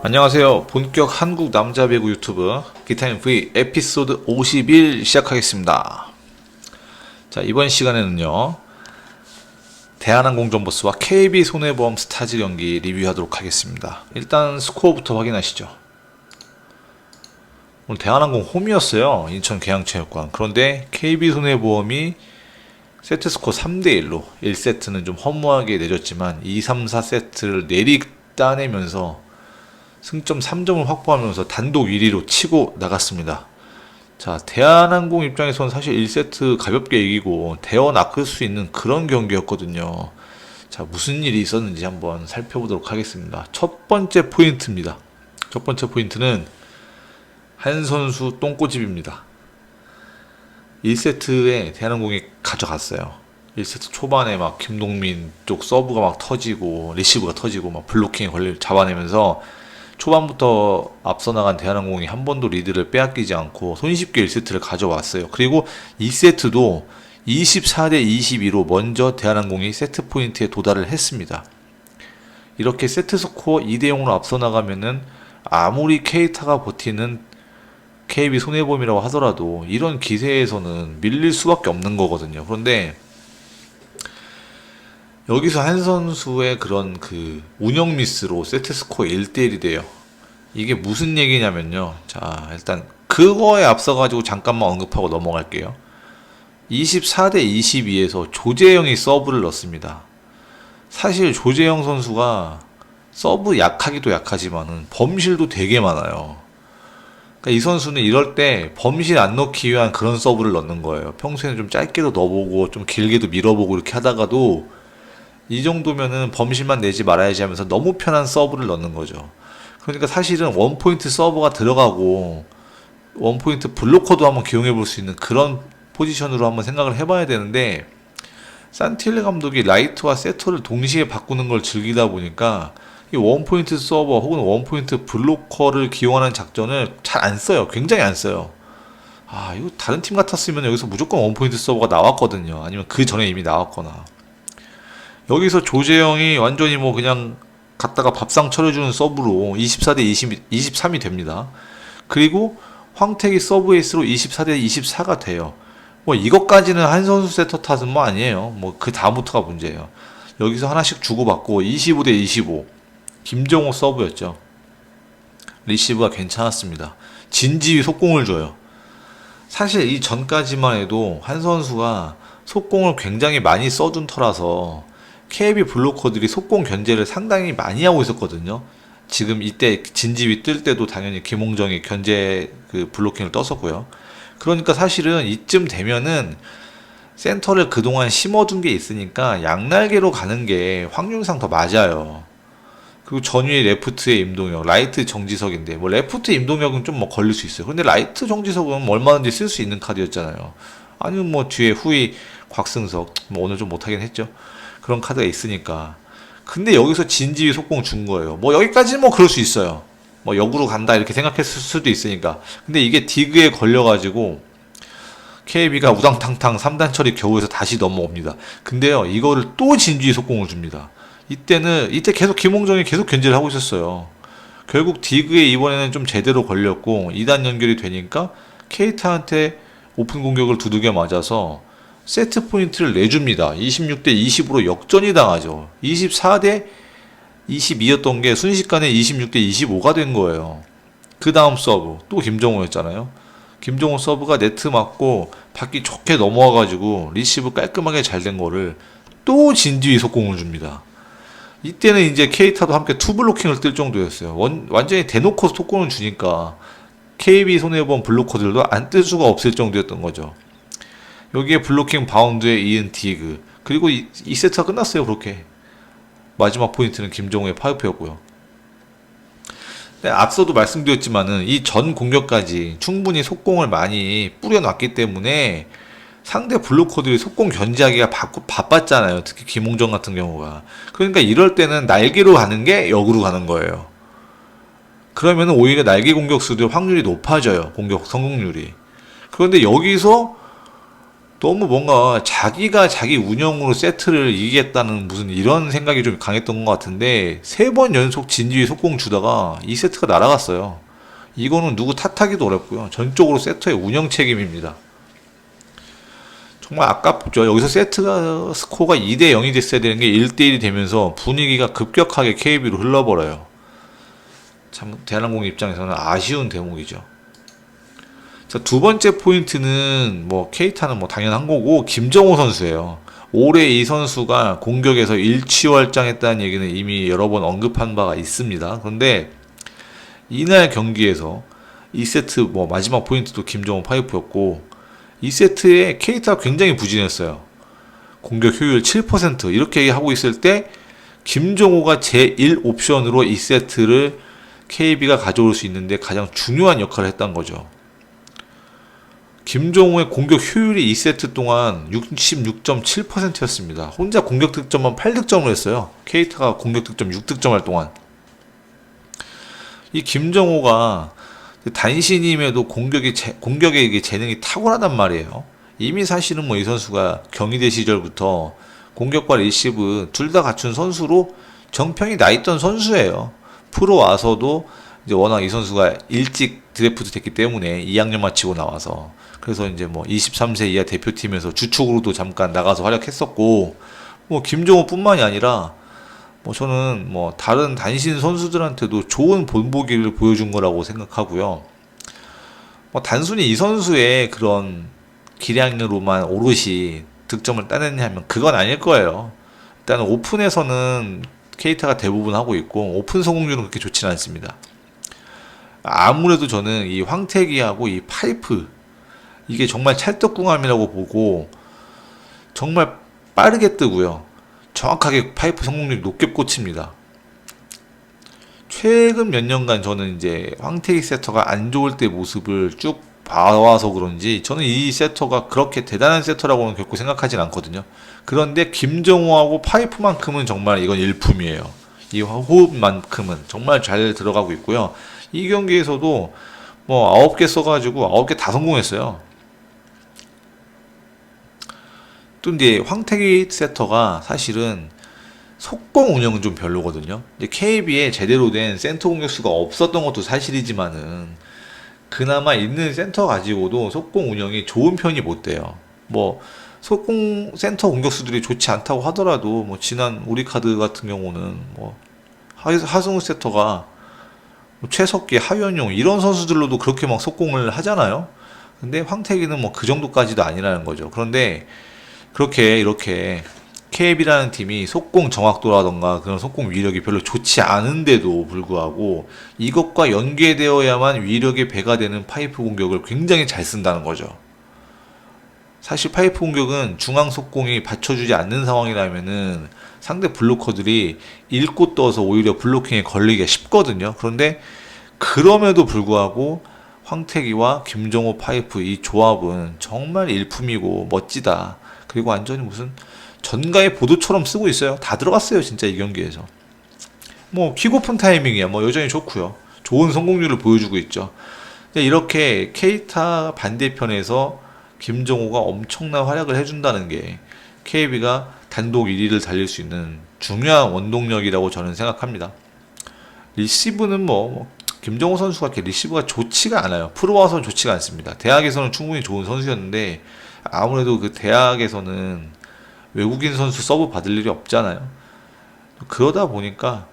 안녕하세요. 본격 한국 남자 배구 유튜브 기타임 V 에피소드 51 시작하겠습니다. 자, 이번 시간에는요, 대한항공전버스와 KB손해보험 스타즈 경기 리뷰하도록 하겠습니다. 일단 스코어부터 확인하시죠. 오늘 대한항공 홈이었어요. 인천 계양체육관. 그런데 KB손해보험이 세트 스코어 3대1로 1세트는 좀 허무하게 내줬지만 2, 3, 4세트를 내리 따내면서 승점 3점을 확보하면서 단독 1위로 치고 나갔습니다. 자, 대한항공 입장에서는 사실 1세트 가볍게 이기고 대어 낚을 수 있는 그런 경기였거든요. 자, 무슨 일이 있었는지 한번 살펴보도록 하겠습니다. 첫 번째 포인트입니다. 첫 번째 포인트는 한 선수 똥꼬집입니다. 1세트에 대한항공이 가져갔어요. 1세트 초반에 막 김동민 쪽 서브가 막 터지고 리시브가 터지고 막 블로킹에 잡아내면서 초반부터 앞서 나간 대한항공이 한 번도 리드를 빼앗기지 않고 손쉽게 1세트를 가져왔어요. 그리고 2세트도 24대 22로 먼저 대한항공이 세트 포인트에 도달을 했습니다. 이렇게 세트 스코어 2대 0으로 앞서 나가면은 아무리 케이타가 버티는 KB 손해보험이라고 하더라도 이런 기세에서는 밀릴 수밖에 없는 거거든요. 그런데 여기서 한 선수의 그런 그 운영 미스로 세트 스코어 1대1이 돼요. 이게 무슨 얘기냐면요. 자, 일단 그거에 앞서가지고 잠깐만 언급하고 넘어갈게요. 24대 22에서 조재영이 서브를 넣습니다. 사실 조재영 선수가 서브 약하기도 약하지만은 범실도 되게 많아요. 그러니까 이 선수는 이럴 때 범실 안 넣기 위한 그런 서브를 넣는 거예요. 평소에는 좀 짧게도 넣어보고 좀 길게도 밀어보고 이렇게 하다가도 이 정도면은 범실만 내지 말아야지 하면서 너무 편한 서브를 넣는 거죠. 그러니까 사실은 원포인트 서버가 들어가고 원포인트 블로커도 한번 기용해 볼 수 있는 그런 포지션으로 한번 생각을 해봐야 되는데, 산틸레 감독이 라이트와 세터를 동시에 바꾸는 걸 즐기다 보니까 이 원포인트 서버 혹은 원포인트 블로커를 기용하는 작전을 잘 안 써요. 굉장히 안 써요. 아, 이거 다른 팀 같았으면 여기서 무조건 원포인트 서버가 나왔거든요. 아니면 그 전에 이미 나왔거나. 여기서 조재영이 완전히 뭐 그냥 갔다가 밥상 차려주는 서브로 24대 23이 됩니다. 그리고 황택이 서브 에이스로 24대 24가 돼요. 뭐 이것까지는 한 선수 세터 탓은 뭐 아니에요. 뭐 그 다음부터가 문제예요. 여기서 하나씩 주고받고 25대 25. 김정호 서브였죠. 리시브가 괜찮았습니다. 진지위 속공을 줘요. 사실 이 전까지만 해도 한 선수가 속공을 굉장히 많이 써준 터라서 KB 블로커들이 속공 견제를 상당히 많이 하고 있었거든요. 지금 이때 진지위 뜰 때도 당연히 김홍정이 견제 그 블로킹을 떴었고요. 그러니까 사실은 이쯤 되면은 센터를 그동안 심어둔 게 있으니까 양날개로 가는 게 확률상 더 맞아요. 그리고 전위에 레프트에 임동혁, 라이트 정지석인데 뭐 레프트 임동혁은 좀 뭐 걸릴 수 있어요. 근데 라이트 정지석은 뭐 얼마든지 쓸 수 있는 카드였잖아요. 아니면 뭐 뒤에 후위 곽승석, 뭐 오늘 좀 못하긴 했죠. 그런 카드가 있으니까. 근데 여기서 진지위 속공 준 거예요. 뭐 여기까지는 뭐 그럴 수 있어요. 뭐 역으로 간다 이렇게 생각했을 수도 있으니까. 근데 이게 디그에 걸려가지고 KB가 우당탕탕 3단 처리 겨우 해서 다시 넘어옵니다. 근데요, 이거를 또 진지위 속공을 줍니다. 이때 계속 김홍정이 계속 견제를 하고 있었어요. 결국 디그에 이번에는 좀 제대로 걸렸고 2단 연결이 되니까 케이타한테 오픈 공격을 두들겨 맞아서 세트 포인트를 내줍니다. 26대 20으로 역전이 당하죠. 24대 22였던 게 순식간에 26대 25가 된 거예요. 그 다음 서브 또 김정호였잖아요. 김정호 서브가 네트 맞고 받기 좋게 넘어와가지고 리시브 깔끔하게 잘 된 거를 또 진지위 속공을 줍니다. 이때는 이제 케이타도 함께 투블로킹을 뜰 정도였어요. 완전히 대놓고 속공을 주니까 KB 손해보험 블로커들도 안 뜰 수가 없을 정도였던 거죠. 여기에 블로킹 바운드에 이은 디그, 그리고 2세트가 끝났어요. 그렇게 마지막 포인트는 김정우의 파이프였고요. 앞서도 말씀드렸지만은 이 전 공격까지 충분히 속공을 많이 뿌려놨기 때문에 상대 블로커들이 속공 견제하기가 바빴잖아요. 특히 김홍정 같은 경우가. 그러니까 이럴 때는 날개로 가는 게 역으로 가는 거예요. 그러면 오히려 날개 공격수들 확률이 높아져요. 공격 성공률이. 그런데 여기서 너무 뭔가 자기가 자기 운영으로 세트를 이기겠다는 무슨 이런 생각이 좀 강했던 것 같은데, 세 번 연속 진지에 속공 주다가 이 세트가 날아갔어요. 이거는 누구 탓하기도 어렵고요. 전적으로 세터의 운영 책임입니다. 정말 아깝죠. 여기서 세트가 스코어가 2대 0이 됐어야 되는 게 1대 1이 되면서 분위기가 급격하게 KB로 흘러버려요. 참 대한항공 입장에서는 아쉬운 대목이죠. 자, 두 번째 포인트는 뭐 케이타는 뭐 당연한 거고, 김정호 선수예요. 올해 이 선수가 공격에서 일취월장했다는 얘기는 이미 여러 번 언급한 바가 있습니다. 그런데 이날 경기에서 2세트 뭐 마지막 포인트도 김정호 파이프였고, 2세트에 케이타가 굉장히 부진했어요. 공격 효율 7% 이렇게 하고 있을 때 김정호가 제1 옵션으로 2세트를 KB가 가져올 수 있는데 가장 중요한 역할을 했던 거죠. 김정호의 공격 효율이 2세트 동안 66.7%였습니다. 혼자 공격 득점만 8득점을 했어요. 케이타가 공격 득점 6득점할 동안. 이 김정호가 단신임에도 공격에 이게 재능이 탁월하단 말이에요. 이미 사실은 뭐 이 선수가 경희대 시절부터 공격과 리시브 둘 다 갖춘 선수로 정평이 나 있던 선수예요. 프로 와서도 이제 워낙 이 선수가 일찍 드래프트 됐기 때문에 2학년 마치고 나와서, 그래서 이제 뭐 23세 이하 대표팀에서 주축으로도 잠깐 나가서 활약했었고, 뭐 김정호뿐만이 아니라 뭐 저는 뭐 다른 단신 선수들한테도 좋은 본보기를 보여준 거라고 생각하고요. 뭐 단순히 이 선수의 그런 기량으로만 오롯이 득점을 따냈냐면 그건 아닐 거예요. 일단 오픈에서는 케이타가 대부분 하고 있고, 오픈 성공률은 그렇게 좋지는 않습니다. 아무래도 저는 이 황태기하고 이 파이프, 이게 정말 찰떡궁합이라고 보고, 정말 빠르게 뜨고요. 정확하게 파이프 성공률이 높게 꽂힙니다. 최근 몇 년간 저는 이제 황태기 세터가 안 좋을 때 모습을 쭉 봐와서 그런지 저는 이 세터가 그렇게 대단한 세터라고는 결코 생각하진 않거든요. 그런데 김정호하고 파이프만큼은 정말 이건 일품이에요. 이 호흡만큼은 정말 잘 들어가고 있고요. 이 경기에서도 뭐 9개 써가지고 9개 다 성공했어요. 또 이제 황태기 세터가 사실은 속공 운영은 좀 별로거든요. 이제 KB에 제대로 된 센터 공격수가 없었던 것도 사실이지만은 그나마 있는 센터 가지고도 속공 운영이 좋은 편이 못 돼요. 뭐 속공 센터 공격수들이 좋지 않다고 하더라도 뭐 지난 우리카드 같은 경우는 뭐 하승우 세터가 뭐 최석기, 하현용 이런 선수들로도 그렇게 막 속공을 하잖아요. 근데 황태기는 뭐 그 정도까지도 아니라는 거죠. 그런데 그렇게 이렇게 KB라는 팀이 속공 정확도라던가 그런 속공 위력이 별로 좋지 않은데도 불구하고 이것과 연계되어야만 위력의 배가 되는 파이프 공격을 굉장히 잘 쓴다는 거죠. 사실 파이프 공격은 중앙 속공이 받쳐주지 않는 상황이라면은 상대 블로커들이 읽고 떠서 오히려 블로킹에 걸리기가 쉽거든요. 그런데 그럼에도 불구하고 황태기와 김정호 파이프 이 조합은 정말 일품이고 멋지다. 그리고 완전히 무슨 전가의 보도처럼 쓰고 있어요. 다 들어갔어요, 진짜 이 경기에서. 뭐 킥오픈 타이밍이야 뭐 여전히 좋고요. 좋은 성공률을 보여주고 있죠. 이렇게 케이타 반대편에서 김정호가 엄청난 활약을 해준다는 게 KB가 단독 1위를 달릴 수 있는 중요한 원동력이라고 저는 생각합니다. 리시브는 뭐 김정호 선수가 이렇게 리시브가 좋지가 않아요. 프로 와서는 좋지가 않습니다. 대학에서는 충분히 좋은 선수였는데 아무래도 그 대학에서는 외국인 선수 서브 받을 일이 없잖아요. 그러다 보니까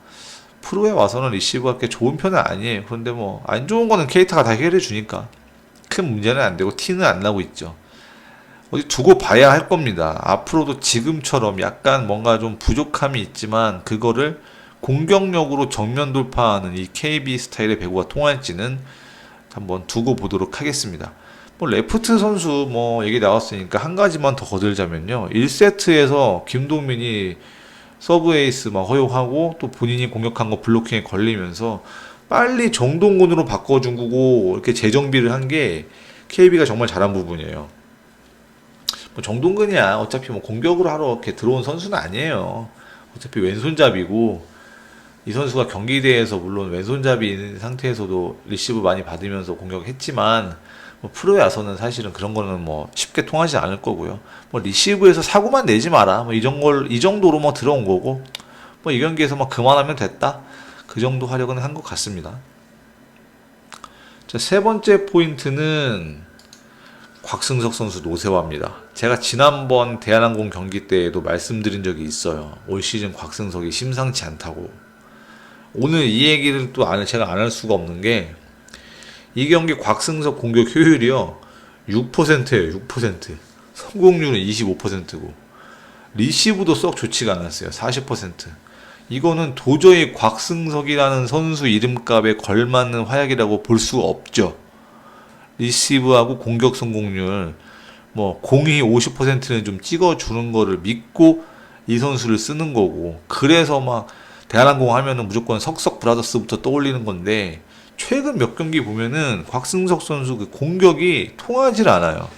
프로에 와서는 리시브가 그렇게 좋은 편은 아니에요. 그런데 뭐 안 좋은 거는 케이타가 다 해결해 주니까 큰 문제는 안 되고 티는 안 나고 있죠. 어디 두고 봐야 할 겁니다. 앞으로도 지금처럼 약간 뭔가 좀 부족함이 있지만 그거를 공격력으로 정면 돌파하는 이 KB 스타일의 배구가 통할지는 한번 두고 보도록 하겠습니다. 뭐 레프트 선수 뭐 얘기 나왔으니까 한 가지만 더 거들자면요. 1세트에서 김동민이 서브 에이스 막 허용하고 또 본인이 공격한 거 블로킹에 걸리면서 빨리 정동근으로 바꿔준 거고 이렇게 재정비를 한 게 KB가 정말 잘한 부분이에요. 뭐 정동근이야 어차피 뭐 공격을 하러 이렇게 들어온 선수는 아니에요. 어차피 왼손잡이고 이 선수가 경기대회에서 물론 왼손잡이 있는 상태에서도 리시브 많이 받으면서 공격했지만 뭐 프로에 와서는 사실은 그런 거는 뭐 쉽게 통하지 않을 거고요. 뭐 리시브에서 사고만 내지 마라. 뭐 이 정도로 뭐 들어온 거고, 뭐 이 경기에서 뭐 그만하면 됐다. 그 정도 하려고는 한 것 같습니다. 자, 세 번째 포인트는 곽승석 선수 노세화입니다. 제가 지난번 대한항공 경기 때에도 말씀드린 적이 있어요. 올 시즌 곽승석이 심상치 않다고. 오늘 이 얘기를 또 제가 안 할 수가 없는 게, 이 경기 곽승석 공격 효율이요 6%예요. 6%. 성공률은 25%고 리시브도 썩 좋지가 않았어요. 40%. 이거는 도저히 곽승석이라는 선수 이름값에 걸맞는 활약이라고 볼 수 없죠. 리시브하고 공격 성공률 뭐 공이 50%는 좀 찍어주는 거를 믿고 이 선수를 쓰는 거고, 그래서 막 대한항공 하면은 무조건 석석 브라더스부터 떠올리는 건데, 최근 몇 경기 보면은 곽승석 선수 그 공격이 통하질 않아요.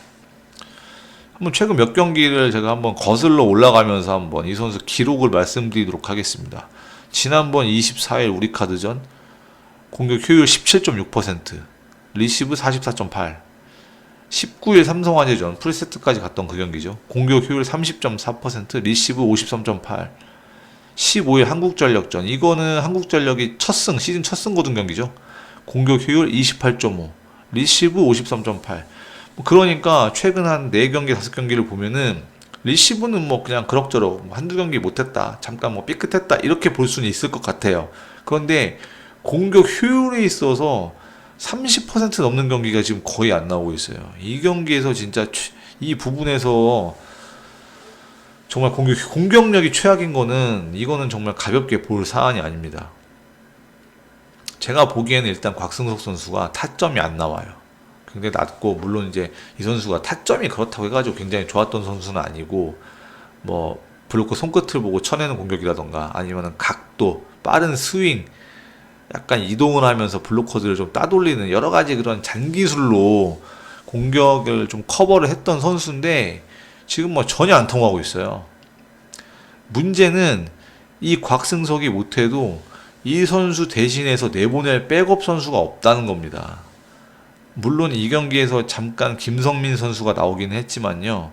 한번 최근 몇 경기를 제가 한번 거슬러 올라가면서 한번 이 선수 기록을 말씀드리도록 하겠습니다. 지난번 24일 우리카드전 공격 효율 17.6%, 리시브 44.8, 19일 삼성화재전 풀세트까지 갔던 그 경기죠. 공격 효율 30.4%, 리시브 53.8, 15일 한국전력전, 이거는 한국전력이 시즌 첫 승 거둔 경기죠. 공격 효율 28.5, 리시브 53.8. 그러니까 최근 한 4경기, 5경기를 보면은 리시브는 뭐 그냥 그럭저럭 한두 경기 못했다, 잠깐 뭐 삐끗했다, 이렇게 볼 수는 있을 것 같아요. 그런데 공격 효율에 있어서 30% 넘는 경기가 지금 거의 안 나오고 있어요. 이 경기에서 진짜 이 부분에서 정말 공격력이 최악인 거는, 이거는 정말 가볍게 볼 사안이 아닙니다. 제가 보기에는 일단 곽승석 선수가 타점이 안 나와요. 굉장히 낮고, 물론 이제 이 선수가 타점이 그렇다고 해가지고 굉장히 좋았던 선수는 아니고, 뭐 블로커 손끝을 보고 쳐내는 공격이라던가, 아니면은 각도, 빠른 스윙, 약간 이동을 하면서 블로커들을 좀 따돌리는 여러 가지 그런 잔기술로 공격을 좀 커버를 했던 선수인데, 지금 뭐 전혀 안 통하고 있어요. 문제는 이 곽승석이 못해도 이 선수 대신해서 내보낼 백업 선수가 없다는 겁니다. 물론 이 경기에서 잠깐 김성민 선수가 나오긴 했지만요,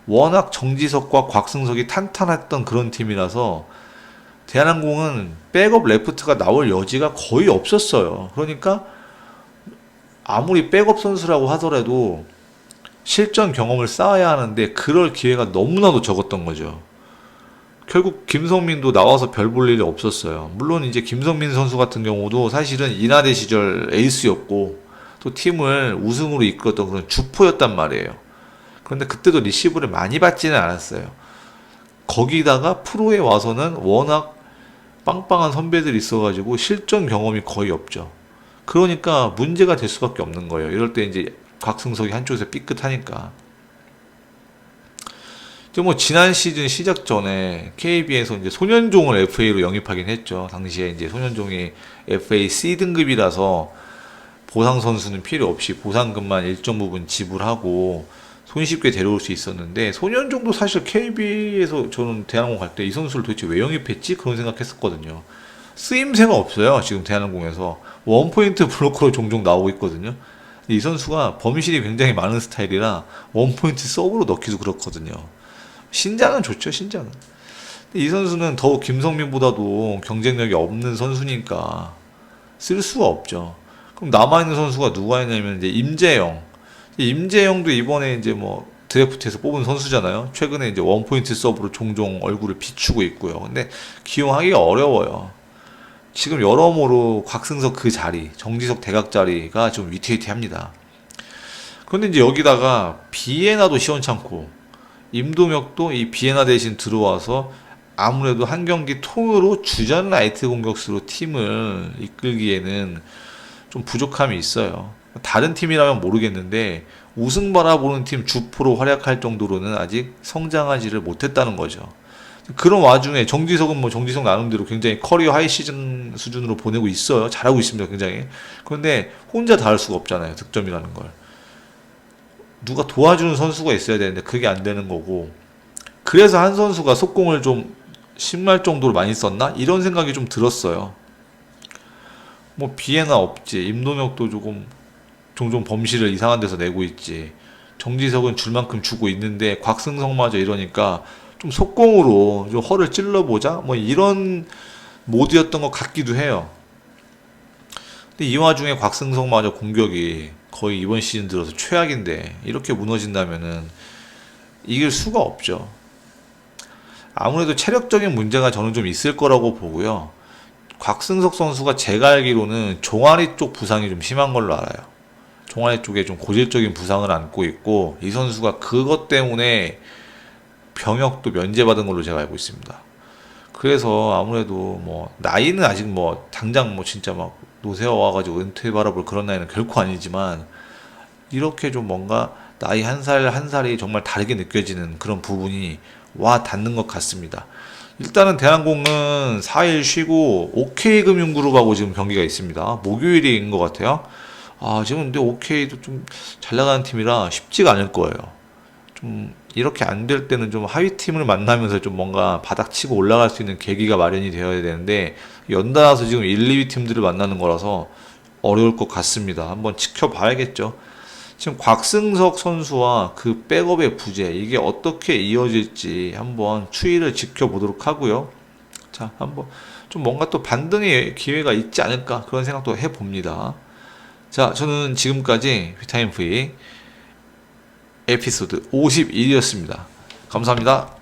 워낙 정지석과 곽승석이 탄탄했던 그런 팀이라서 대한항공은 백업 레프트가 나올 여지가 거의 없었어요. 그러니까 아무리 백업 선수라고 하더라도 실전 경험을 쌓아야 하는데 그럴 기회가 너무나도 적었던 거죠. 결국 김성민도 나와서 별 볼 일이 없었어요. 물론 이제 김성민 선수 같은 경우도 사실은 인하대 시절 에이스였고 또 팀을 우승으로 이끌었던 그런 주포였단 말이에요. 그런데 그때도 리시브를 많이 받지는 않았어요. 거기다가 프로에 와서는 워낙 빵빵한 선배들이 있어가지고 실전 경험이 거의 없죠. 그러니까 문제가 될 수밖에 없는 거예요. 이럴 때 이제 곽승석이 한쪽에서 삐끗하니까. 뭐 지난 시즌 시작 전에 KB에서 이제 손현종을 FA로 영입하긴 했죠. 당시에 이제 손현종이 FA C 등급이라서 보상 선수는 필요 없이 보상금만 일정 부분 지불하고 손쉽게 데려올 수 있었는데, 손현종도 사실 KB에서 저는 대한항공 갈 때 이 선수를 도대체 왜 영입했지? 그런 생각했었거든요. 쓰임새가 없어요. 지금 대한항공에서 원포인트 블로커로 종종 나오고 있거든요. 이 선수가 범실이 굉장히 많은 스타일이라 원포인트 서브로 넣기도 그렇거든요. 신장은 좋죠, 신장은. 근데 이 선수는 더욱 김성민보다도 경쟁력이 없는 선수니까 쓸 수가 없죠. 그럼 남아있는 선수가 누가 있냐면 이제 임재영도 이번에 이제 뭐 드래프트에서 뽑은 선수잖아요. 최근에 이제 원포인트 서브로 종종 얼굴을 비추고 있고요. 근데 기용하기가 어려워요. 지금 여러모로 곽승석 그 자리, 정지석 대각 자리가 좀 위태위태합니다. 그런데 이제 여기다가 비에나도 시원찮고, 임동혁도 이 비에나 대신 들어와서 아무래도 한 경기 통으로 주전 라이트 공격수로 팀을 이끌기에는 좀 부족함이 있어요. 다른 팀이라면 모르겠는데 우승 바라보는 팀 주포로 활약할 정도로는 아직 성장하지를 못했다는 거죠. 그런 와중에 정지석은 뭐 정지석 나름대로 굉장히 커리어 하이 시즌 수준으로 보내고 있어요. 잘하고 있습니다, 굉장히. 그런데 혼자 다 할 수가 없잖아요, 득점이라는 걸. 누가 도와주는 선수가 있어야 되는데 그게 안 되는 거고, 그래서 한 선수가 속공을 좀 심할 정도로 많이 썼나? 이런 생각이 좀 들었어요. 뭐 비에나 없지, 임동혁도 조금 종종 범실을 이상한 데서 내고 있지. 정지석은 줄 만큼 주고 있는데 곽승석마저 이러니까 좀 속공으로 좀 허를 찔러보자 뭐 이런 모드였던 것 같기도 해요. 근데 이 와중에 곽승석마저 공격이 거의 이번 시즌 들어서 최악인데 이렇게 무너진다면은 이길 수가 없죠. 아무래도 체력적인 문제가 저는 좀 있을 거라고 보고요. 곽승석 선수가 제가 알기로는 종아리 쪽 부상이 좀 심한 걸로 알아요. 종아리 쪽에 좀 고질적인 부상을 안고 있고 이 선수가 그것 때문에 병역도 면제받은 걸로 제가 알고 있습니다. 그래서 아무래도 뭐 나이는 아직 뭐 당장 뭐 진짜 막 노세어 와가지고 은퇴 바라볼 그런 나이는 결코 아니지만 이렇게 좀 뭔가 나이 한 살 한 살이 정말 다르게 느껴지는 그런 부분이 와 닿는 것 같습니다. 일단은 대한항공은 4일 쉬고 OK금융그룹하고 지금 경기가 있습니다. 목요일인 것 같아요. 아, 지금 근데 OK도 좀 잘 나가는 팀이라 쉽지가 않을 거예요. 좀 이렇게 안 될 때는 좀 하위 팀을 만나면서 좀 뭔가 바닥치고 올라갈 수 있는 계기가 마련이 되어야 되는데 연달아서 지금 1, 2위 팀들을 만나는 거라서 어려울 것 같습니다. 한번 지켜봐야겠죠. 지금 곽승석 선수와 그 백업의 부재 이게 어떻게 이어질지 한번 추이를 지켜보도록 하고요. 자, 한번 좀 뭔가 또 반등의 기회가 있지 않을까 그런 생각도 해봅니다. 자, 저는 지금까지 비타민 V 에피소드 51이었습니다. 감사합니다.